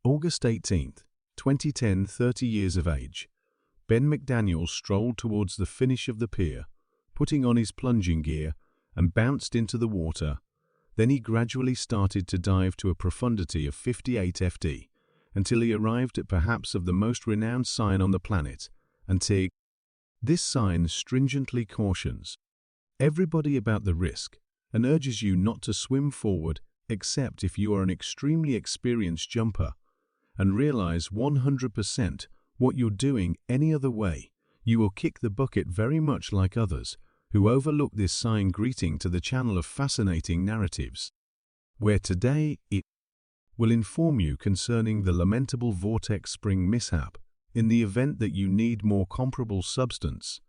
August 18, 2010, 30 years of age. Ben McDaniel strolled towards the finish of the pier, putting on his plunging gear, and bounced into the water. Then he gradually started to dive to a profundity of 58 FT, until he arrived at perhaps of the most renowned sign on the planet, until. This sign stringently cautions everybody about the risk and urges you not to swim forward except if you are an extremely experienced jumper, and realize 100% what you're doing any other way, you will kick the bucket very much like others who overlook this sign. Greeting to the channel of fascinating narratives, where today it will inform you concerning the lamentable Vortex spring mishap. In the event that you need more comparable substance,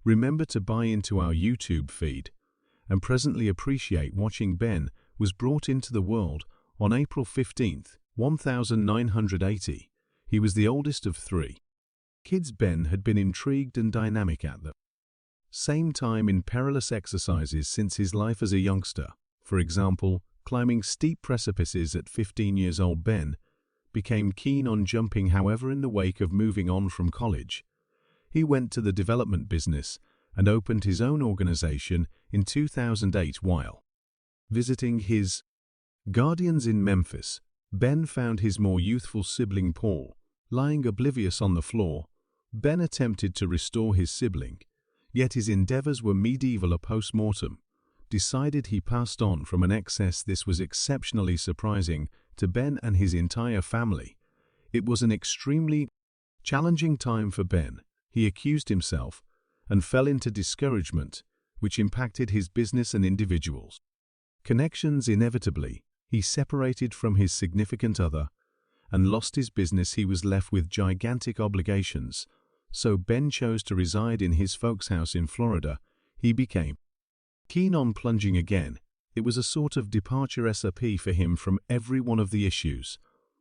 remember to buy into our YouTube feed, and presently appreciate watching. Ben was brought into the world on April 15, 1980. He was the oldest of 3 kids. Ben had been intrigued and dynamic at the same time in perilous exercises since his life as a youngster. For example, climbing steep precipices at 15 years old. Ben became keen on jumping. However, in the wake of moving on from college, he went to the development business and opened his own organization in 2008. While visiting his guardians in Memphis, Ben found his more youthful sibling Paul lying oblivious on the floor. Ben attempted to restore his sibling, yet his endeavors were medieval. A post-mortem decided he passed on from an excess. This was exceptionally surprising to Ben and his entire family. It was an extremely challenging time for Ben. He accused himself and fell into discouragement, which impacted his business and individuals connections. Inevitably, he separated from his significant other and lost his business. He was left with gigantic obligations, so Ben chose to reside in his folks' house in Florida. He became keen on plunging again. It was a sort of departure SOP for him from every one of the issues.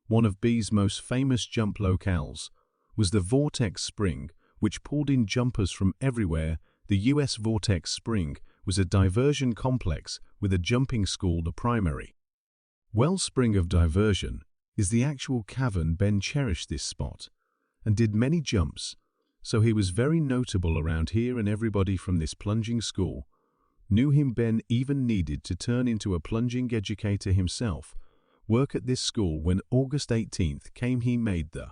One of B's most famous jump locales was the Vortex Spring, which pulled in jumpers from everywhere. The US Vortex Spring was a diversion complex with a jumping school. The primary wellspring of diversion is the actual cavern. Ben cherished this spot and did many jumps, so he was very notable around here, and everybody from this plunging school knew him. Ben even needed to turn into a plunging educator himself, work at this school. When August 18th came, he made the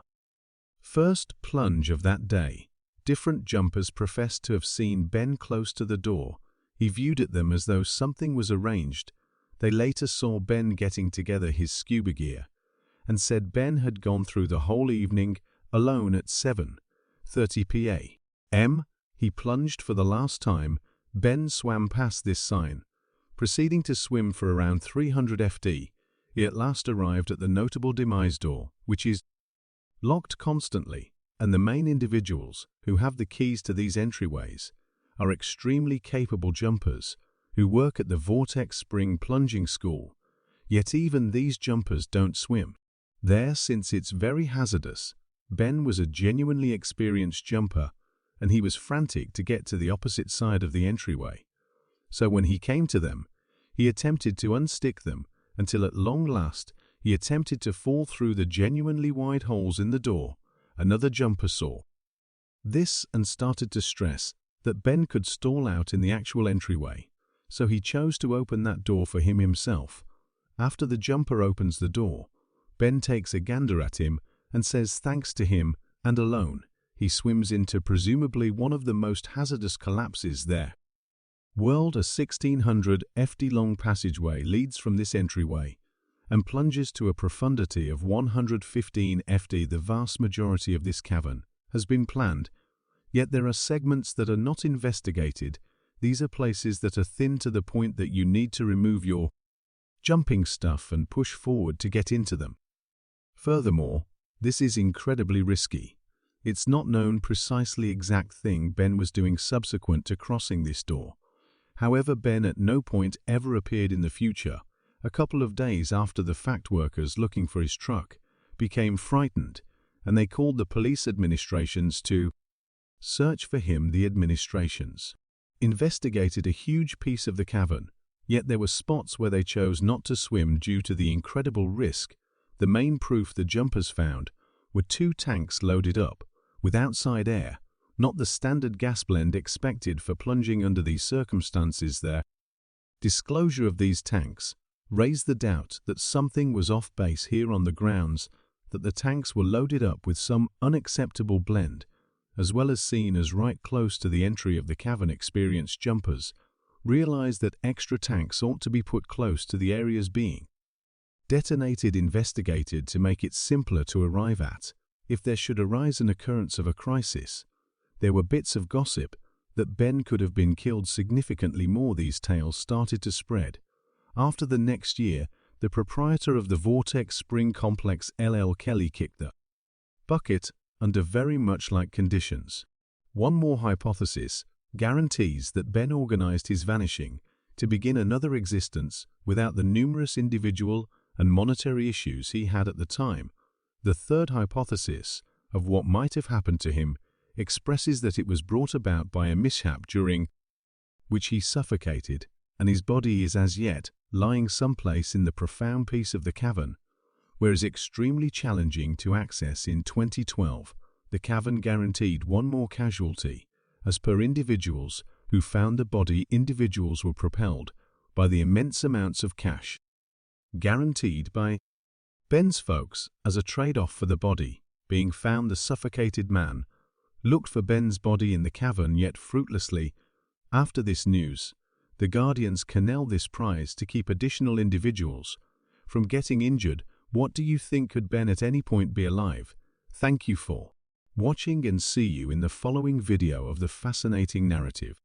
first plunge of that day. Different jumpers professed to have seen Ben close to the door. He viewed at them as though something was arranged. They later saw Ben getting together his scuba gear and said Ben had gone through the whole evening alone. At 7:30 p.m., he plunged for the last time. Ben swam past this sign, proceeding to swim for around 300 FT. He at last arrived at the notable demise door, which is locked constantly, and the main individuals who have the keys to these entryways are extremely capable jumpers who work at the Vortex Spring Plunging School. Yet even these jumpers don't swim there since it's very hazardous. Ben was a genuinely experienced jumper, and he was frantic to get to the opposite side of the entryway. So when he came to them, he attempted to unstick them until at long last he attempted to fall through the genuinely wide holes in the door. Another jumper saw this and started to stress that Ben could stall out in the actual entryway, so he chose to open that door for him himself. After the jumper opens the door, Ben takes a gander at him and says thanks to him, and alone he swims into presumably one of the most hazardous collapses there. A 1600 FT long passageway leads from this entryway and plunges to a profundity of 115 FT. The vast majority of this cavern has been planned, yet there are segments that are not investigated. These are places that are thin to the point that you need to remove your jumping stuff and push forward to get into them. Furthermore, this is incredibly risky. It's not known precisely exact thing Ben was doing subsequent to crossing this door. However, Ben at no point ever appeared in the future. A couple of days after the fact, workers looking for his truck became frightened, and they called the police administrations to search for him. The administrations investigated a huge piece of the cavern, yet there were spots where they chose not to swim due to the incredible risk The main proof the jumpers found were 2 tanks loaded up with outside air, not the standard gas blend expected for plunging under these circumstances. Their disclosure of these tanks raised the doubt that something was off base here on the grounds that the tanks were loaded up with some unacceptable blend, as well as seen as right close to the entry of the cavern. Experienced jumpers realized that extra tanks ought to be put close to the areas being detonated, investigated to make it simpler to arrive at if there should arise an occurrence of a crisis. There were bits of gossip that Ben could have been killed. Significantly more, these tales started to spread after the next year the proprietor of the Vortex Spring Complex, L.L. Kelly, kicked the bucket under very much like conditions. One more hypothesis guarantees that Ben organized his vanishing to begin another existence without the numerous individual and monetary issues he had at the time. The third hypothesis of what might have happened to him expresses that it was brought about by a mishap during which he suffocated, and his body is as yet lying someplace in the profound peace of the cavern, where it is extremely challenging to access. In 2012, the cavern guaranteed one more casualty. As per individuals who found the body, individuals were propelled by the immense amounts of cash guaranteed by Ben's folks as a trade-off for the body being found. The suffocated man looked for Ben's body in the cavern, yet fruitlessly. After this news, the Guardians canned this prize to keep additional individuals from getting injured. What do you think? Could Ben at any point be alive? Thank you for watching and see you in the following video of the fascinating narrative.